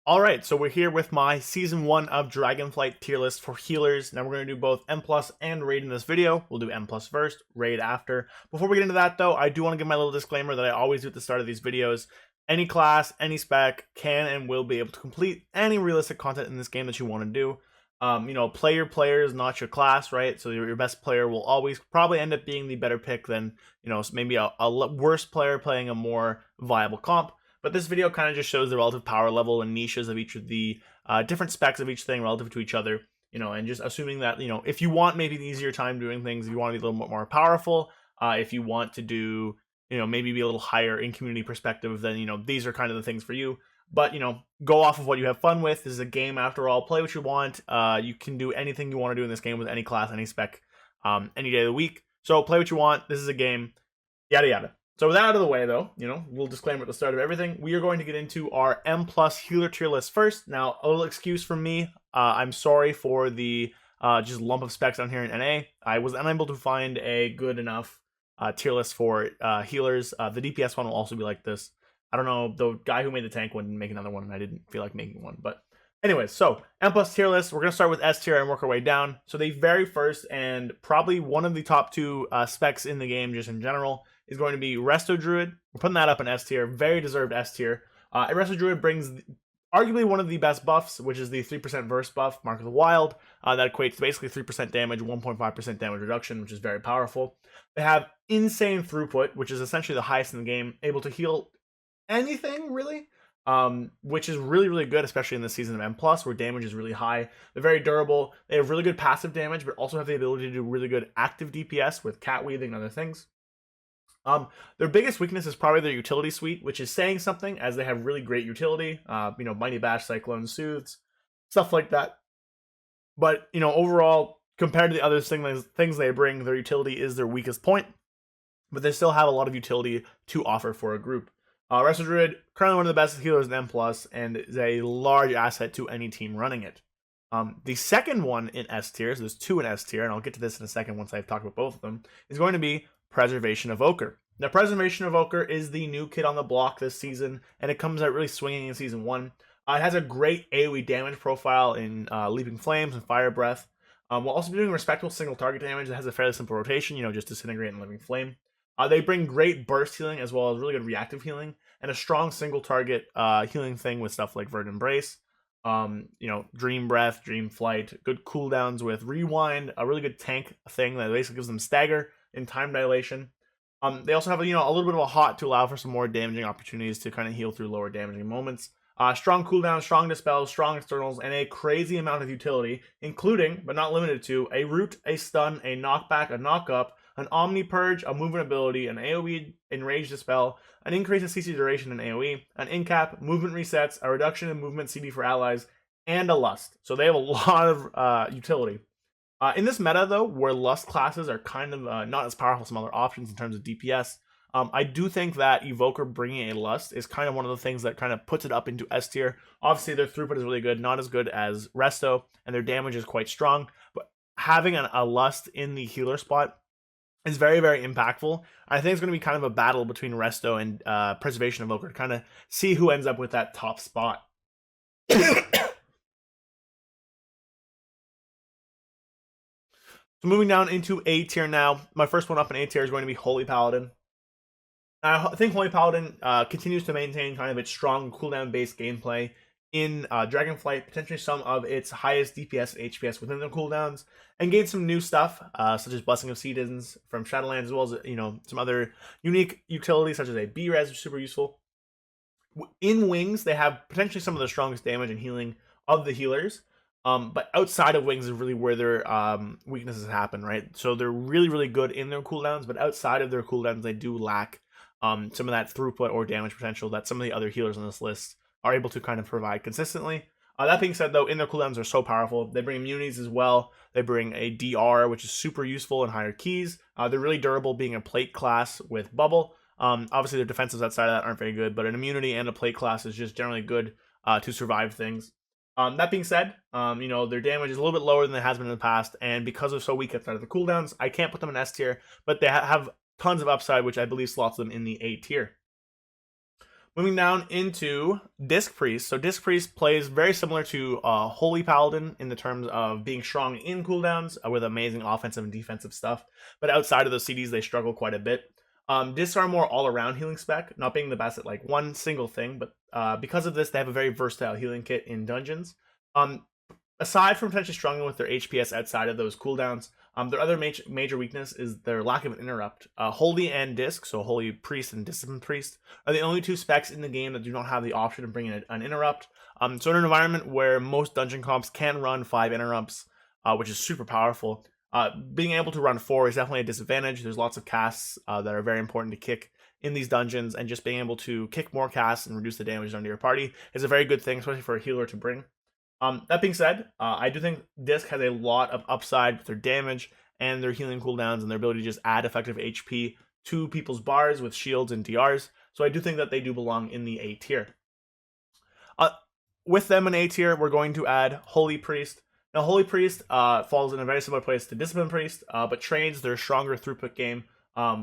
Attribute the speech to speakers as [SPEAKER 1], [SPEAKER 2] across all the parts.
[SPEAKER 1] All right, so we're here with my season 1 of Dragonflight tier list for healers. Now we're going to do both M plus and raid in this video. We'll do M plus first, raid after. Before we get into that though, I do want to give my little disclaimer that I always do at the start of these videos. Any class, any spec can and will be able to complete any realistic content in this game that you want to do. Play your players, not your class, right? So your best player will always probably end up being the better pick than, maybe a worse player playing a more viable comp. But this video kind of just shows the relative power level and niches of each of the different specs of each thing relative to each other, and just assuming that, if you want maybe an easier time doing things, if you want to be a little bit more powerful, if you want to do, maybe be a little higher in community perspective, then, these are kind of the things for you. But, go off of what you have fun with. This is a game after all. Play what you want. You can do anything you want to do in this game with any class, any spec, any day of the week. So play what you want. This is a game, yada, yada. So with that out of the way, though, we'll disclaimer at the start of everything. We are going to get into our M plus healer tier list first. Now, a little excuse from me. I'm sorry for the just lump of specs down here in NA. I was unable to find a good enough tier list for healers. The DPS one will also be like this. I don't know, the guy who made the tank one didn't make another one, and I didn't feel like making one. But anyways, so M plus tier list. We're going to start with S tier and work our way down. So the very first and probably one of the top two specs in the game just in general is going to be Resto Druid. We're putting that up in S tier. Very deserved S tier. Resto Druid brings arguably one of the best buffs, which is the 3% verse buff, Mark of the Wild. That equates to basically 3% damage, 1.5% damage reduction, which is very powerful. They have insane throughput, which is essentially the highest in the game, able to heal anything, really. Which is really, really good, especially in the season of M+, where damage is really high. They're very durable. They have really good passive damage, but also have the ability to do really good active DPS with cat weaving and other things. Their biggest weakness is probably their utility suite, which is saying something, as they have really great utility. Mighty Bash, Cyclone, Soothes, stuff like that. But, overall, compared to the other things they bring, their utility is their weakest point. But they still have a lot of utility to offer for a group. Resto Druid, currently one of the best healers in M+, and is a large asset to any team running it. The second one in S tier, so there's two in S tier, and I'll get to this in a second once I've talked about both of them, is going to be Preservation Evoker. Now, Preservation Evoker is the new kid on the block this season, and it comes out really swinging in Season 1. It has a great AoE damage profile in Leaping Flames and Fire Breath, while also doing respectable single target damage. It has a fairly simple rotation, just Disintegrate and Living Flame. They bring great burst healing as well as really good reactive healing, and a strong single target healing thing with stuff like Verdant Embrace, Dream Breath, Dream Flight, good cooldowns with Rewind, a really good tank thing that basically gives them stagger and time dilation. They also have a little bit of a hot to allow for some more damaging opportunities to kind of heal through lower damaging moments. Strong cooldown, strong dispels, strong externals, and a crazy amount of utility, including, but not limited to, a root, a stun, a knockback, a knockup, an Omni Purge, a movement ability, an AoE Enrage Dispel, an increase in CC duration in AoE, an incap, movement resets, a reduction in movement CD for allies, and a Lust. So they have a lot of utility. In this meta, though, where Lust classes are kind of not as powerful as some other options in terms of DPS, I do think that Evoker bringing a Lust is kind of one of the things that kind of puts it up into S tier. Obviously, their throughput is really good, not as good as Resto, and their damage is quite strong, but having a Lust in the healer spot is very, very impactful. I think it's going to be kind of a battle between Resto and Preservation Evoker to kind of see who ends up with that top spot. So moving down into A tier now. My first one up in A tier is going to be Holy Paladin. I think Holy Paladin continues to maintain kind of its strong cooldown-based gameplay in Dragonflight, potentially some of its highest DPS and HPS within the cooldowns, and gain some new stuff, such as Blessing of Citizens from Shadowlands, as well as, some other unique utilities, such as a B-Res, which is super useful. In Wings, they have potentially some of the strongest damage and healing of the healers, but outside of Wings is really where their weaknesses happen, right? So they're really, really good in their cooldowns, but outside of their cooldowns, they do lack some of that throughput or damage potential that some of the other healers on this list are able to kind of provide consistently. That being said, though, in their cooldowns are so powerful. They bring immunities as well. They bring a DR, which is super useful in higher keys. They're really durable, being a plate class with bubble. Obviously, their defensives outside of that aren't very good, but an immunity and a plate class is just generally good to survive things. That being said, their damage is a little bit lower than it has been in the past, and because they're so weak outside of the cooldowns, I can't put them in S tier, but they have tons of upside, which I believe slots them in the A tier. Moving down into Disc Priest. So Disc Priest plays very similar to Holy Paladin in the terms of being strong in cooldowns with amazing offensive and defensive stuff. But outside of those CDs, they struggle quite a bit. Discs are more all-around healing spec, not being the best at like one single thing, but because of this, they have a very versatile healing kit in dungeons. Aside from potentially struggling with their HPS outside of those cooldowns, their other major weakness is their lack of an interrupt. Holy and Disc, so Holy Priest and Discipline Priest, are the only two specs in the game that do not have the option of bringing an interrupt. So in an environment where most dungeon comps can run 5 interrupts, which is super powerful, being able to run 4 is definitely a disadvantage. There's lots of casts that are very important to kick in these dungeons, and just being able to kick more casts and reduce the damage done to your party is a very good thing, especially for a healer to bring. That being said, I do think Disc has a lot of upside with their damage and their healing cooldowns and their ability to just add effective HP to people's bars with shields and DRs. So I do think that they do belong in the A tier. With them in A tier, we're going to add Holy Priest. Now, Holy Priest falls in a very similar place to Discipline Priest, but trades their stronger throughput game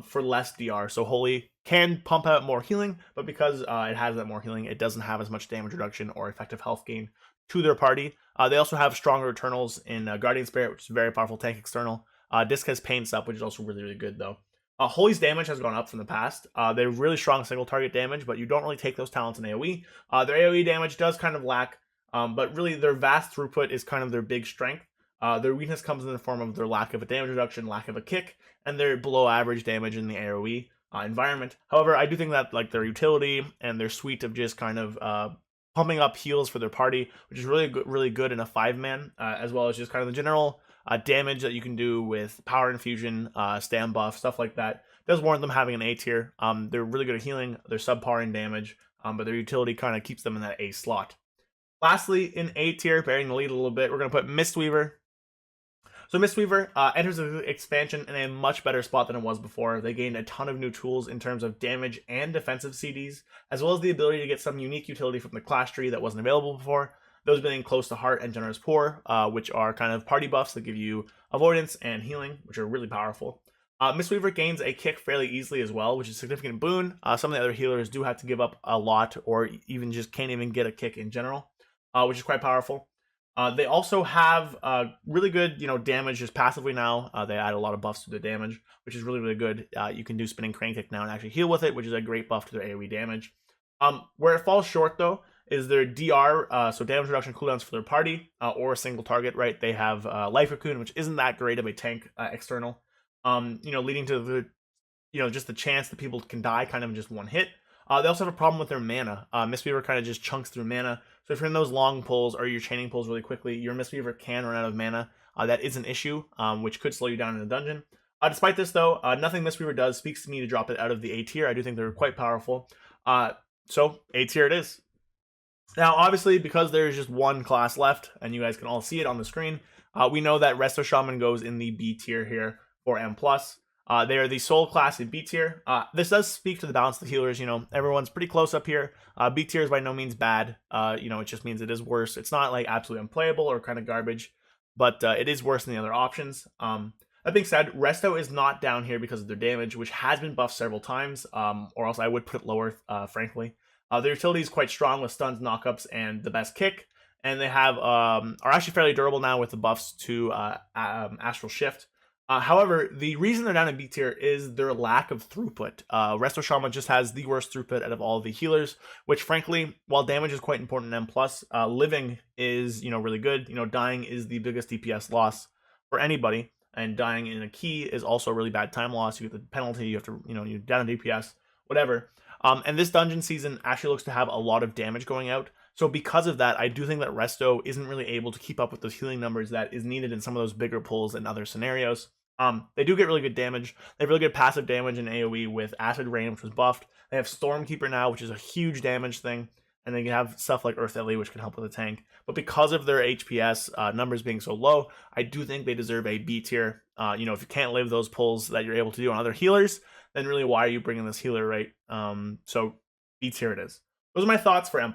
[SPEAKER 1] for less DR. So Holy can pump out more healing, but because it has that more healing, it doesn't have as much damage reduction or effective health gain to their party. They also have stronger Eternals in Guardian Spirit, which is a very powerful tank external. Disc has Pain Sup, which is also really, really good, though. Holy's damage has gone up from the past. They're really strong single target damage, but you don't really take those talents in AoE. Their AoE damage does kind of lack, but really their vast throughput is kind of their big strength. Their weakness comes in the form of their lack of a damage reduction, lack of a kick, and their below average damage in the AoE environment. However, I do think that like their utility and their suite of just kind of pumping up heals for their party, which is really good in a 5-man, as well as just kind of the general damage that you can do with power infusion, stand buff, stuff like that. It does warrant them having an A tier. They're really good at healing. They're subpar in damage, but their utility kind of keeps them in that A slot. Lastly, in A tier, bearing the lead a little bit, we're going to put Mistweaver. So Mistweaver enters the expansion in a much better spot than it was before. They gained a ton of new tools in terms of damage and defensive CDs, as well as the ability to get some unique utility from the class tree that wasn't available before. Those being Close to Heart and Generous Pour, which are kind of party buffs that give you avoidance and healing, which are really powerful. Mistweaver gains a kick fairly easily as well, which is a significant boon. Some of the other healers do have to give up a lot, or even just can't even get a kick in general, which is quite powerful. They also have really good, damage just passively now. They add a lot of buffs to their damage, which is really, really good. You can do Spinning Crane Kick now and actually heal with it, which is a great buff to their AoE damage. Where it falls short, though, is their DR, so damage reduction cooldowns for their party, or a single target, right? They have Life Cocoon, which isn't that great of a tank external, leading to the, just the chance that people can die kind of in just one hit. They also have a problem with their mana. Mistweaver kind of just chunks through mana. So if you're in those long pulls or you're chaining pulls really quickly, your Mistweaver can run out of mana. That is an issue, which could slow you down in a dungeon. Despite this, though, nothing Mistweaver does speaks to me to drop it out of the A tier. I do think they're quite powerful. So A tier it is. Now, obviously, because there's just one class left, and you guys can all see it on the screen, we know that Resto Shaman goes in the B tier here for M+. They are the sole class in B tier. This does speak to the balance of the healers. Everyone's pretty close up here. B tier is by no means bad. It just means it is worse. It's not like absolutely unplayable or kind of garbage, but it is worse than the other options. That being said, Resto is not down here because of their damage, which has been buffed several times, or else I would put it lower, frankly. Their utility is quite strong with stuns, knockups, and the best kick, and they have are actually fairly durable now with the buffs to Astral Shift. However, the reason they're down in B tier is their lack of throughput. Resto Shaman just has the worst throughput out of all of the healers, which frankly, while damage is quite important in M+, living is, really good. Dying is the biggest DPS loss for anybody, and dying in a key is also a really bad time loss. You get the penalty, you have to, you're down in DPS, whatever. And this dungeon season actually looks to have a lot of damage going out. So because of that, I do think that Resto isn't really able to keep up with those healing numbers that is needed in some of those bigger pulls and other scenarios. They do get really good damage. They have really good passive damage in AoE with Acid Rain, which was buffed. They have Stormkeeper now, which is a huge damage thing. And they have stuff like Earth Ellie, which can help with the tank. But because of their HPS numbers being so low, I do think they deserve a B tier. If you can't live those pulls that you're able to do on other healers, then really why are you bringing this healer, right? So B tier it is. Those are my thoughts for M+.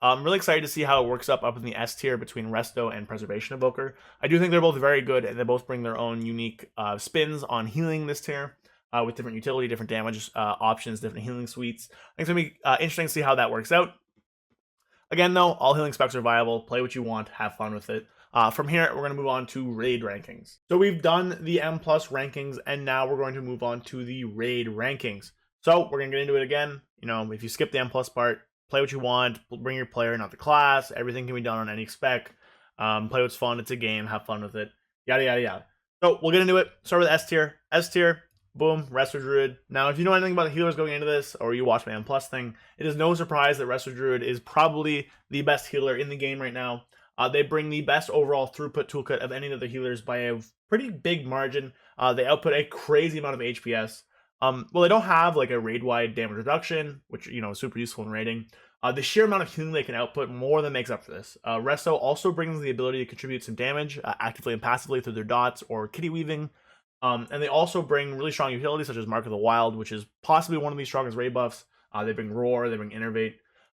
[SPEAKER 1] I'm really excited to see how it works up in the S tier between Resto and Preservation Evoker. I do think they're both very good, and they both bring their own unique spins on healing this tier. with different utility, different damage options, different healing suites. I think it's going to be interesting to see how that works out. Again, though, all healing specs are viable. Play what you want, have fun with it. From here, we're going to move on to raid rankings. So we've done the M plus rankings, and now we're going to move on to the raid rankings. So we're going to get into it again. You know, if you skip the M plus part, play what you want, bring your player, not the class. Everything can be done on any spec. Play what's fun. It's a game. Have fun with it. Yada, yada, yada. So we'll get into it. Start with S tier. S tier, boom, Resto Druid. Now, if you know anything about healers going into this, or you watch my M plus thing, it is no surprise that Resto Druid is probably the best healer in the game right now. They bring the best overall throughput toolkit of any of the healers by a pretty big margin. They output a crazy amount of HPS. Well, they don't have like a raid-wide damage reduction, which, you know, is super useful in raiding. The sheer amount of healing they can output more than makes up for this. Resto also brings the ability to contribute some damage actively and passively through their dots or kitty weaving. And they also bring really strong utilities such as Mark of the Wild, which is possibly one of the strongest raid buffs. They bring Roar, they bring Innervate.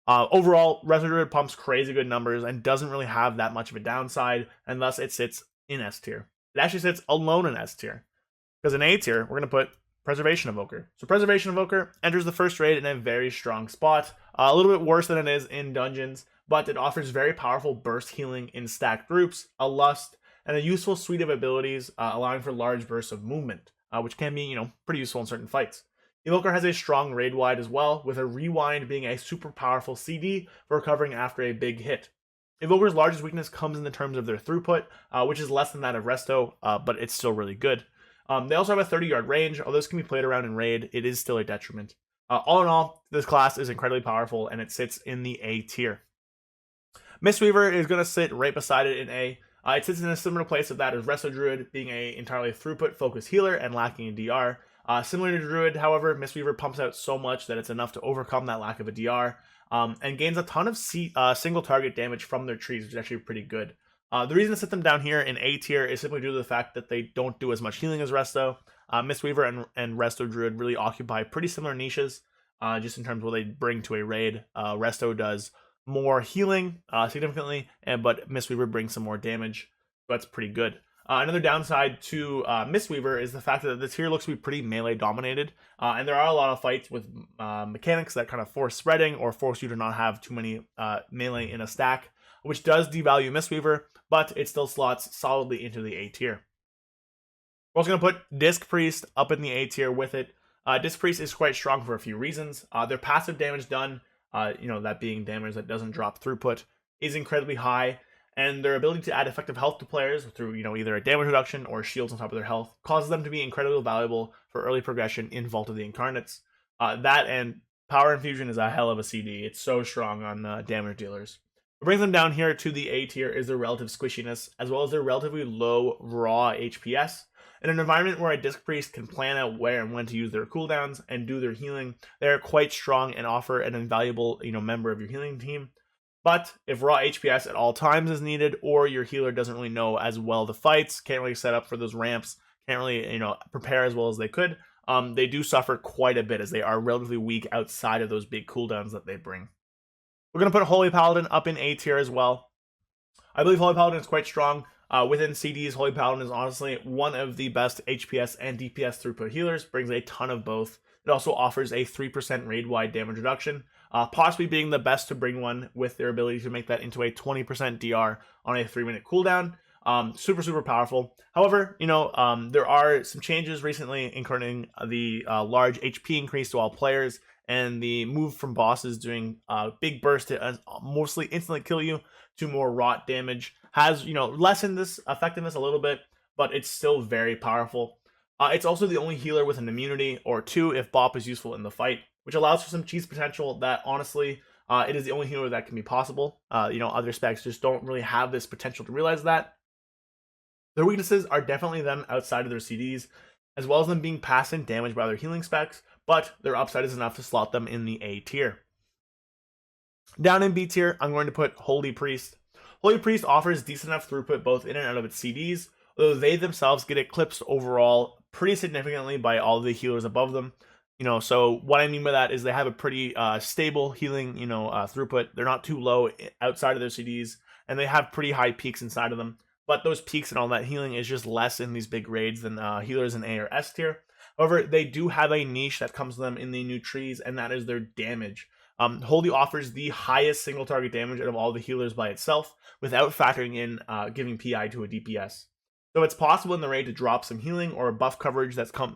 [SPEAKER 1] Overall, Resto Druid pumps crazy good numbers and doesn't really have that much of a downside, and thus it sits in S tier. It actually sits alone in S tier. Because in A tier, we're going to put Preservation Evoker. So Preservation Evoker enters the first raid in a very strong spot. A little bit worse than it is in dungeons, but it offers very powerful burst healing in stacked groups, a lust, and a useful suite of abilities allowing for large bursts of movement, which can be, you know, pretty useful in certain fights. Evoker has a strong raid wide as well, with a rewind being a super powerful CD for recovering after a big hit. Evoker's largest weakness comes in the terms of their throughput, which is less than that of Resto, but it's still really good. They also have a 30-yard range. Although this can be played around in raid, it is still a detriment. All in all, this class is incredibly powerful, and it sits in the A tier. Mistweaver is going to sit right beside it in A. It sits in a similar place of that as Resto Druid, being a entirely throughput-focused healer and lacking a DR. Similar to Druid, however, Mistweaver pumps out so much that it's enough to overcome that lack of a DR, and gains a ton of single target damage from their trees, which is actually pretty good. The reason to sit them down here in A tier is simply due to the fact that they don't do as much healing as Resto. Mistweaver and Resto Druid really occupy pretty similar niches, just in terms of what they bring to a raid. Resto does more healing significantly, but Mistweaver brings some more damage, so that's pretty good. Another downside to Mistweaver is the fact that this tier looks to be pretty melee dominated, and there are a lot of fights with mechanics that kind of force spreading or force you to not have too many melee in a stack, which does devalue Mistweaver, but it still slots solidly into the A tier. We're also going to put Disc Priest up in the A tier with it. Disc Priest is quite strong for a few reasons. Their passive damage done, that being damage that doesn't drop throughput, is incredibly high, and their ability to add effective health to players through, either a damage reduction or shields on top of their health causes them to be incredibly valuable for early progression in Vault of the Incarnates. That and Power Infusion is a hell of a CD. It's so strong on damage dealers. What brings them down here to the A tier is their relative squishiness, as well as their relatively low raw HPS. In an environment where a Disc Priest can plan out where and when to use their cooldowns and do their healing, they're quite strong and offer an invaluable, member of your healing team. But if raw HPS at all times is needed, or your healer doesn't really know as well the fights, can't really set up for those ramps, can't really, prepare as well as they could, they do suffer quite a bit as they are relatively weak outside of those big cooldowns that they bring. We're going to put Holy Paladin up in A tier as well. I believe Holy Paladin is quite strong. Within CDs, Holy Paladin is honestly one of the best HPS and DPS throughput healers, brings a ton of both. It also offers a 3% raid-wide damage reduction, possibly being the best to bring one with their ability to make that into a 20% DR on a 3-minute cooldown. Super, super powerful. However, there are some changes recently, including the large HP increase to all players, and the move from bosses doing big burst to mostly instantly kill you to more rot damage has, lessened this effectiveness a little bit, but it's still very powerful. It's also the only healer with an immunity or 2 if Bop is useful in the fight, which allows for some cheese potential that honestly, it is the only healer that can be possible. Other specs just don't really have this potential to realize that. Their weaknesses are definitely them outside of their CDs, as well as them being passive and damaged by their healing specs, but their upside is enough to slot them in the A tier. Down in B tier, I'm going to put Holy Priest. Holy Priest offers decent enough throughput both in and out of its CDs, although they themselves get eclipsed overall pretty significantly by all the healers above them. So what I mean by that is they have a pretty stable healing, throughput. They're not too low outside of their CDs, and they have pretty high peaks inside of them. But those peaks and all that healing is just less in these big raids than healers in A or S tier. However, they do have a niche that comes to them in the new trees, and that is their damage. Holy offers the highest single target damage out of all the healers by itself, without factoring in giving PI to a DPS. So it's possible in the raid to drop some healing or a buff coverage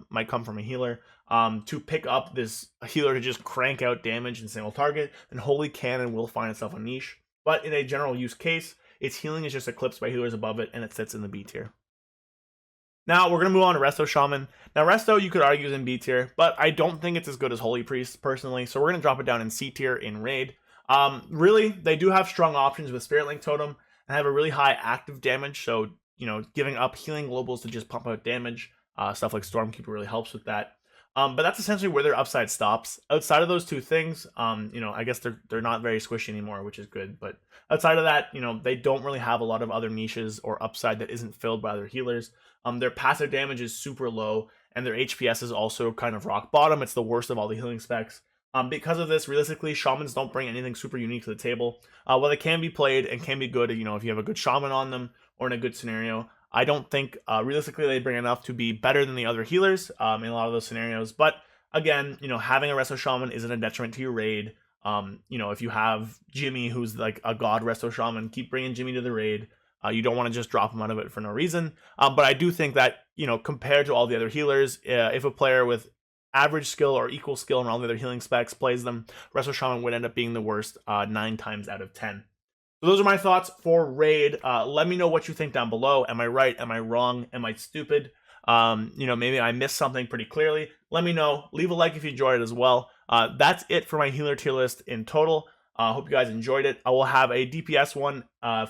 [SPEAKER 1] might come from a healer to pick up this healer to just crank out damage in single target, then Holy can and will find itself a niche. But in a general use case, its healing is just eclipsed by healers above it, and it sits in the B tier. Now we're going to move on to Resto Shaman. Now Resto you could argue is in B tier, but I don't think it's as good as Holy Priest personally, so we're going to drop it down in C tier in Raid. Really, they do have strong options with Spirit Link Totem and have a really high active damage, so giving up healing globals to just pump out damage, stuff like Stormkeeper really helps with that. But that's essentially where their upside stops. Outside of those two things, I guess they're not very squishy anymore, which is good. But outside of that, they don't really have a lot of other niches or upside that isn't filled by other healers. Their passive damage is super low, and their HPS is also kind of rock bottom. It's the worst of all the healing specs. Because of this, realistically, shamans don't bring anything super unique to the table. While they can be played and can be good, if you have a good shaman on them or in a good scenario, I don't think realistically they bring enough to be better than the other healers in a lot of those scenarios. But again, having a Resto Shaman isn't a detriment to your raid. If you have Jimmy, who's like a god Resto Shaman, keep bringing Jimmy to the raid. You don't want to just drop him out of it for no reason. But I do think that, compared to all the other healers, if a player with average skill or equal skill and all the other healing specs plays them, Resto Shaman would end up being the worst 9 times out of 10. So those are my thoughts for Raid. Let me know what you think down below. Am I right? Am I wrong? Am I stupid? Maybe I missed something pretty clearly. Let me know. Leave a like if you enjoyed it as well. That's it for my healer tier list in total. Hope you guys enjoyed it. I will have a DPS one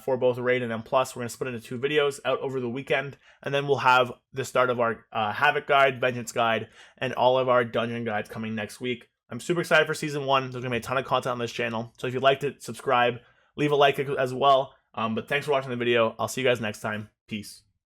[SPEAKER 1] for both Raid and M+. We're going to split into 2 videos out over the weekend. And then we'll have the start of our Havoc guide, Vengeance guide, and all of our dungeon guides coming next week. I'm super excited for Season 1. There's going to be a ton of content on this channel. So if you liked it, subscribe. Leave a like as well. But thanks for watching the video. I'll see you guys next time. Peace.